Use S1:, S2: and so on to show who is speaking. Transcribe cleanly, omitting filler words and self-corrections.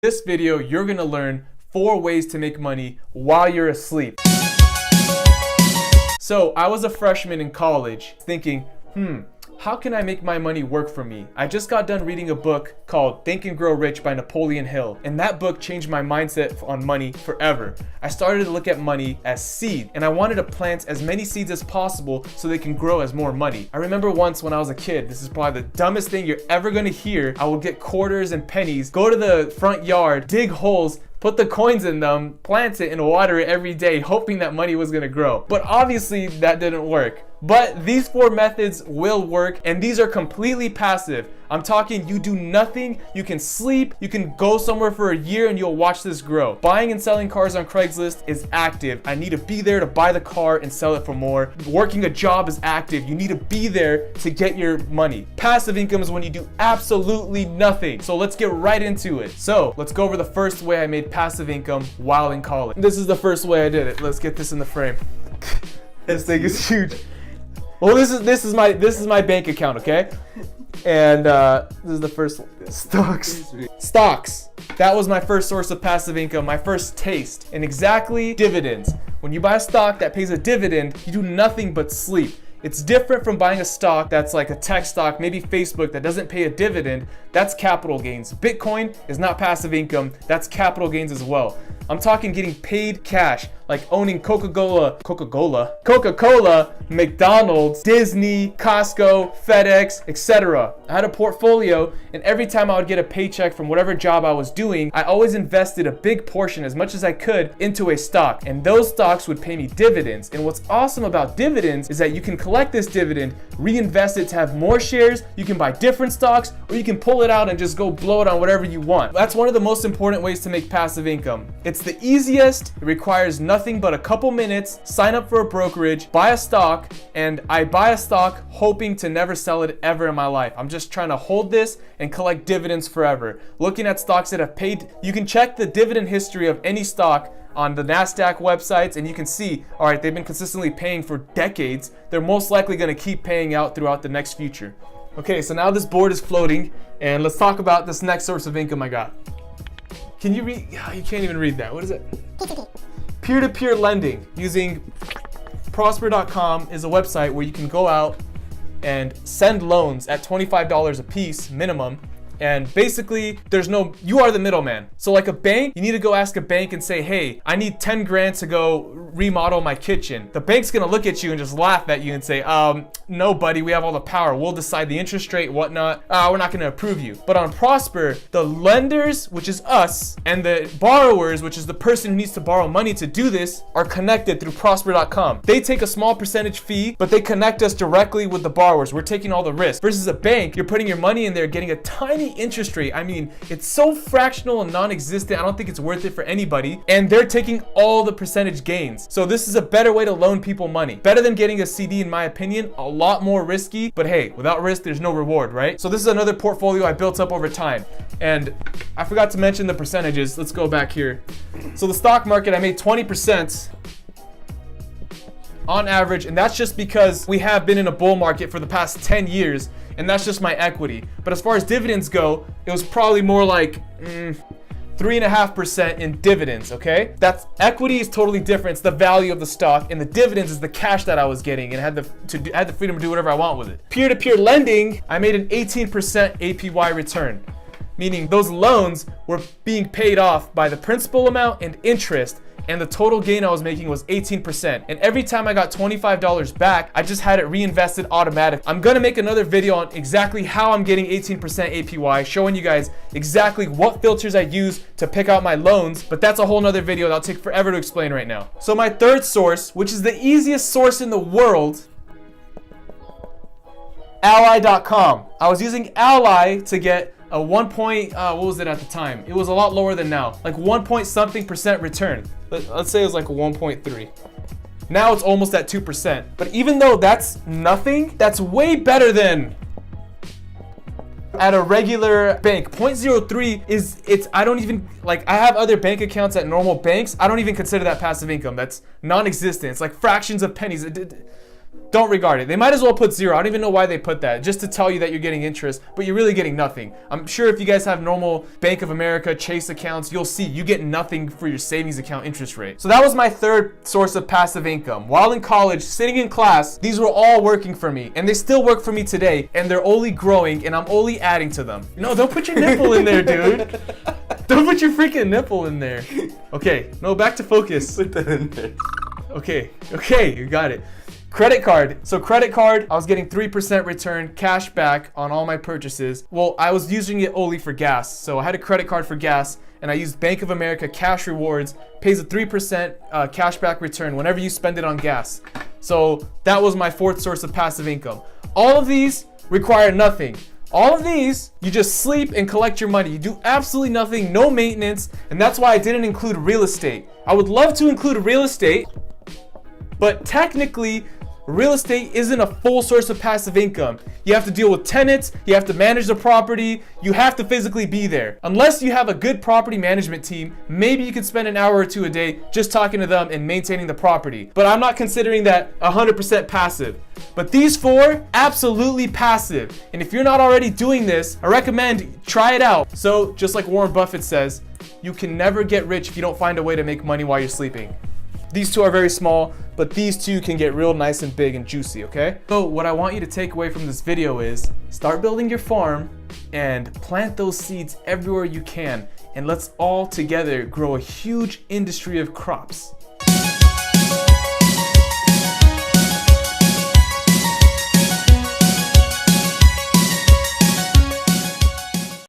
S1: This video, you're gonna learn 4 ways to make money while you're asleep. So I was a freshman in college thinking, how can I make my money work for me? I just got done reading a book called Think and Grow Rich by Napoleon Hill, and that book changed my mindset on money forever. I started to look at money as seed, and I wanted to plant as many seeds as possible so they can grow as more money. I remember once when I was a kid, this is probably the dumbest thing you're ever gonna hear, I would get quarters and pennies, go to the front yard, dig holes, put the coins in them, plant it, and water it every day, hoping that money was gonna grow. But obviously that didn't work. But these 4 methods will work, and these are completely passive. I'm talking you do nothing, you can sleep, you can go somewhere for a year and you'll watch this grow. Buying and selling cars on Craigslist is active. I need to be there to buy the car and sell it for more. Working a job is active. You need to be there to get your money. Passive income is when you do absolutely nothing. So let's get right into it. So let's go over the first way I made passive income while in college. This is the first way I did it. Let's get this in the frame. This thing is huge. Well, this is my bank account, okay? And this is the first one. Stocks. That was my first source of passive income, my first taste. And exactly, dividends. When you buy a stock that pays a dividend, you do nothing but sleep. It's different from buying a stock that's like a tech stock, maybe Facebook, that doesn't pay a dividend. That's capital gains. Bitcoin is not passive income. That's capital gains as well. I'm talking getting paid cash, like owning Coca-Cola, McDonald's, Disney, Costco, FedEx, etc. I had a portfolio, and every time I would get a paycheck from whatever job I was doing, I always invested a big portion, as much as I could, into a stock, and those stocks would pay me dividends. And what's awesome about dividends is that you can collect this dividend, reinvest it to have more shares, you can buy different stocks, or you can pull it out and just go blow it on whatever you want. That's one of the most important ways to make passive income. It's the easiest, it requires nothing but a couple minutes, sign up for a brokerage, buy a stock, and I buy a stock hoping to never sell it ever in my life. I'm just trying to hold this and collect dividends forever. Looking at stocks that have paid, you can check the dividend history of any stock on the NASDAQ websites, and you can see, all right, they've been consistently paying for decades. They're most likely gonna keep paying out throughout the next future. Okay, so now this board is floating, and let's talk about this next source of income I got. Can you read? You can't even read that. What is it?
S2: P2P.
S1: Peer-to-peer lending using prosper.com is a website where you can go out and send loans at $25 a piece minimum. And basically, you are the middleman. So like a bank, you need to go ask a bank and say, hey, I need 10 grand to go remodel my kitchen. The bank's gonna look at you and just laugh at you and say, no buddy, we have all the power. We'll decide the interest rate, whatnot. We're not gonna approve you. But on Prosper, the lenders, which is us, and the borrowers, which is the person who needs to borrow money to do this, are connected through prosper.com. They take a small percentage fee, but they connect us directly with the borrowers. We're taking all the risk. Versus a bank, you're putting your money in there, getting a tiny interest rate. I mean, it's so fractional and non-existent, I don't think it's worth it for anybody. And they're taking all the percentage gains. So this is a better way to loan people money. Better than getting a CD, in my opinion. A lot more risky, but hey, without risk, there's no reward, right? So this is another portfolio I built up over time. And I forgot to mention the percentages. Let's go back here. So the stock market, I made 20% on average, and that's just because we have been in a bull market for the past 10 years, and that's just my equity. But as far as dividends go, it was probably more like 3.5% in dividends, okay? That's equity is totally different. It's the value of the stock, and the dividends is the cash that I was getting, and had the freedom to do whatever I want with it. Peer-to-peer lending, I made an 18% APY return, meaning those loans were being paid off by the principal amount and interest, and the total gain I was making was 18%. And every time I got $25 back, I just had it reinvested automatic. I'm gonna make another video on exactly how I'm getting 18% APY, showing you guys exactly what filters I use to pick out my loans, but that's a whole nother video that'll take forever to explain right now. So my third source, which is the easiest source in the world, Ally.com. I was using Ally to get a what was it at the time? It was a lot lower than now, like 1.something% return. Let's say it was like 1.3. Now it's almost at 2%. But even though that's nothing, that's way better than at a regular bank. 0.03 I don't even, like, I have other bank accounts at normal banks. I don't even consider that passive income. That's non-existent. It's like fractions of pennies. Don't regard it. They might as well put 0. I don't even know why they put that, just to tell you that you're getting interest, but you're really getting nothing. I'm sure if you guys have normal Bank of America, Chase accounts, you'll see you get nothing for your savings account interest rate. So that was my third source of passive income. While in college, sitting in class, these were all working for me, and they still work for me today, and they're only growing, and I'm only adding to them. No, don't put your nipple in there, dude. Don't put your freaking nipple in there. Okay, no, back to focus.
S2: Put that in there.
S1: Okay, you got it. Credit card. So credit card, I was getting 3% return cash back on all my purchases. Well, I was using it only for gas. So I had a credit card for gas, and I used Bank of America Cash Rewards, pays a 3% cash back return whenever you spend it on gas. So that was my fourth source of passive income. All of these require nothing. All of these, you just sleep and collect your money. You do absolutely nothing, no maintenance, and that's why I didn't include real estate. I would love to include real estate, but technically, real estate isn't a full source of passive income. You have to deal with tenants, you have to manage the property, you have to physically be there. Unless you have a good property management team, maybe you could spend an hour or two a day just talking to them and maintaining the property. But I'm not considering that 100% passive. But these four, absolutely passive. And if you're not already doing this, I recommend try it out. So just like Warren Buffett says, you can never get rich if you don't find a way to make money while you're sleeping. These two are very small, but these two can get real nice and big and juicy, okay? So what I want you to take away from this video is start building your farm and plant those seeds everywhere you can, and let's all together grow a huge industry of crops.